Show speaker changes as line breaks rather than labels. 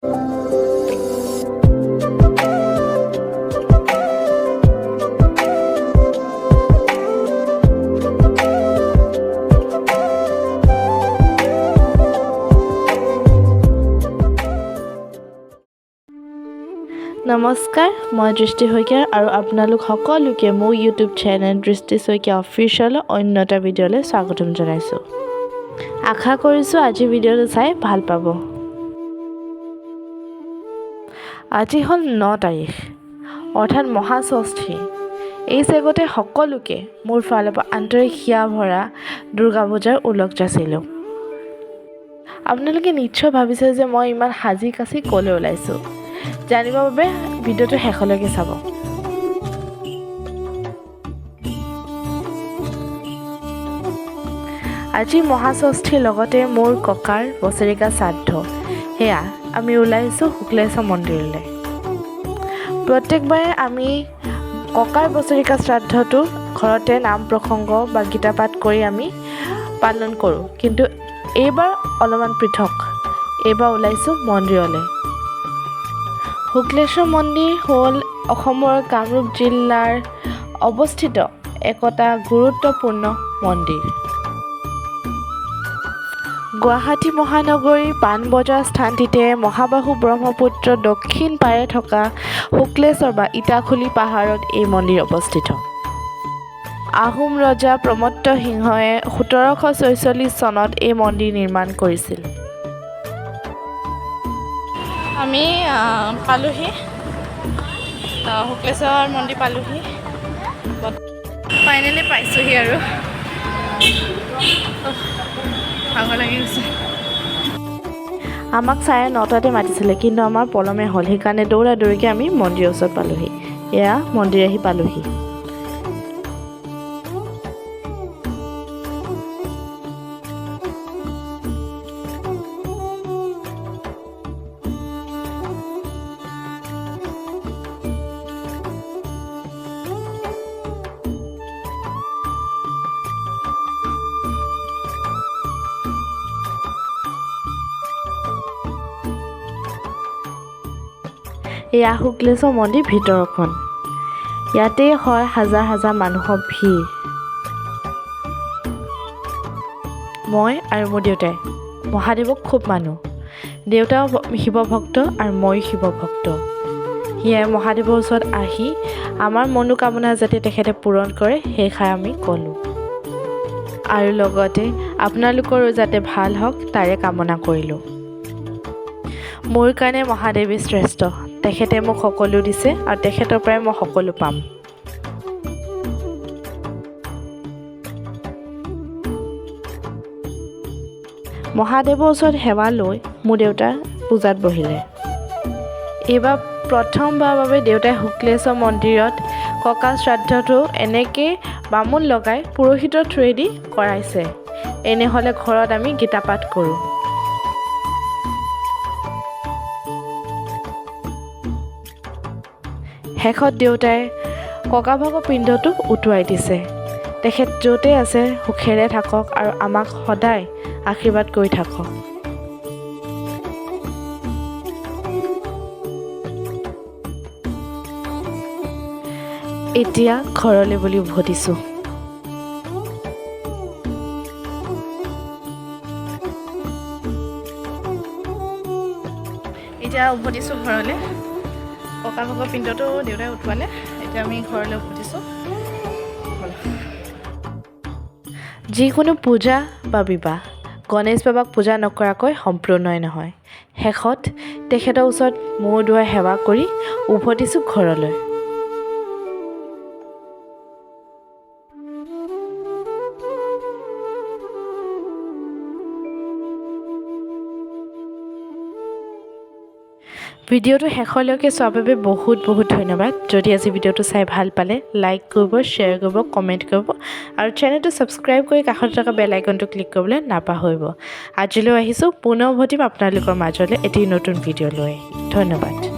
নমস্কাৰ মই দৃষ্টি শইকীয়া আৰু আপোনালোক সকলোকে মোৰ ইউটিউব চেনেল দৃষ্টি শইকীয়া অফিচিয়েল অন্য এটা ভিডিঅ'লৈ স্বাগতম জনাইছোঁ। আশা কৰিছোঁ আজি ভিডিঅ'টো চাই ভাল পাব। আজি হ'ল 9 তাৰিখ অৰ্থাৎ মহাষষ্ঠী। এই চেগতে সকলোকে মোৰ ফালৰ পৰা আন্তৰিক হিয়া ভৰা দুৰ্গা পূজাৰ ওলগ যাচিলোঁ। আপোনালোকে নিশ্চয় ভাবিছে যে মই ইমান সাজি কাচি ক'লৈ ওলাইছোঁ। জানিবৰ বাবে ভিডিঅ'টো শেষলৈকে চাব। আজি মহাষষ্ঠীৰ লগতে মোৰ ককাৰ বছৰেকা শ্ৰাদ্ধ। সেয়া আমি ওলাইছোঁ শুক্লেশ্বৰ মন্দিৰলৈ। প্ৰত্যেকবাৰে আমি ককাৰ বছৰেকা শ্ৰাদ্ধটো ঘৰতে নাম প্ৰসংগ বা গীতা পাঠ কৰি আমি পালন কৰোঁ, কিন্তু এইবাৰ অলপমান পৃথক। এইবাৰ ওলাইছোঁ মন্দিৰলৈ। শুক্লেশ্বৰ মন্দিৰ হ'ল অসমৰ কামৰূপ জিলাৰ অৱস্থিত একোটা গুৰুত্বপূৰ্ণ মন্দিৰ। গুৱাহাটী মহানগৰীৰ পাণবজাৰ স্থানটিতে মহাবাহু ব্ৰহ্মপুত্ৰ দক্ষিণ পাৰে থকা শুক্লেশ্বৰ বা ইটাখুলি পাহাৰত এই মন্দিৰ অৱস্থিত। আহোম ৰজা প্ৰমত্ত সিংহই 1746 চনত এই মন্দিৰ নিৰ্মাণ কৰিছিল। আমি পালোহি শুক্লেশ্বৰ মন্দিৰ পালোহি। ফাইনেলি পাইছোঁহি আৰু ভাগৰ লাগি গৈছে। আমাক 9:30 মাতিছিলে, কিন্তু আমাৰ পলমে হ'ল। সেইকাৰণে দৌৰা দৌৰিকৈ আমি মন্দিৰৰ ওচৰত পালোহি। এয়া মন্দিৰ আহি পালোহি। এয়া শুক্লেশ্বৰ মন্দিৰ ভিতৰখন। ইয়াতেই হয় হাজাৰ হাজাৰ মানুহৰ ভিৰ। মই আৰু মোৰ দেউতাই মহাদেৱক খুব মানো। দেউতাও শিৱ ভক্ত আৰু ময়ো শিৱ ভক্ত। সেয়াই মহাদেৱৰ ওচৰত আহি আমাৰ মনোকামনা যাতে তেখেতে পূৰণ কৰে সেইষাৰ আমি ক'লোঁ, আৰু লগতে আপোনালোকৰো যাতে ভাল হওক তাৰে কামনা কৰিলোঁ। মোৰ কাৰণে মহাদেৱী শ্ৰেষ্ঠ। তেখেতে মোক সকলো দিছে আৰু তেখেতৰ পৰাই মই সকলো পাম। মহাদেৱৰ ওচৰত সেৱা লৈ মোৰ দেউতা পূজাত বহিলে। এইবাৰ প্ৰথমবাৰৰ বাবে দেউতাই শুক্লেশ্বৰ মন্দিৰত ককা শ্ৰাদ্ধটো এনেকৈ বামুণ লগাই পুৰোহিতৰ থ্ৰুৱেদি কৰাইছে। এনেহ'লে ঘৰত আমি গীতা পাঠ কৰোঁ। শেষত দেউতাই ককাভাগৰ পিণ্ডটো উটুৱাই দিছে। তেখেত য'তে আছে সুখেৰে থাকক আৰু আমাক সদায় আশীৰ্বাদ কৰি থাকক। এতিয়া ঘৰলৈ বুলি উভতিছোঁ। এতিয়া উভতিছোঁ ঘৰলৈ। ককাভাগৰ পিণ্ডটো দেউতাই উঠোৱালে। এতিয়া আমি ঘৰলৈ উভতিছোঁ। যিকোনো পূজা বা বিবাহ গণেশ বাবাক পূজা নকৰাকৈ সম্পূৰ্ণই নহয়। শেষত তেখেতৰ ওচৰত মূৰ ধুৱাই সেৱা কৰি উভতিছোঁ ঘৰলৈ। ভিডিঅ'টো শেষলৈকে চোৱাৰ বাবে বহুত বহুত ধন্যবাদ। যদি আজি ভিডিঅ'টো চাই ভাল পালে লাইক কৰিব, শ্বেয়াৰ কৰিব, কমেণ্ট কৰিব আৰু চেনেলটো ছাবস্ক্ৰাইব কৰি কাষত থকা বেল আইকনটো ক্লিক কৰিবলৈ নাপাহৰিব। আজিলৈ আহিছোঁ, পুনৰ উভতিম আপোনালোকৰ মাজলৈ এটি নতুন ভিডিঅ' লৈ। ধন্যবাদ।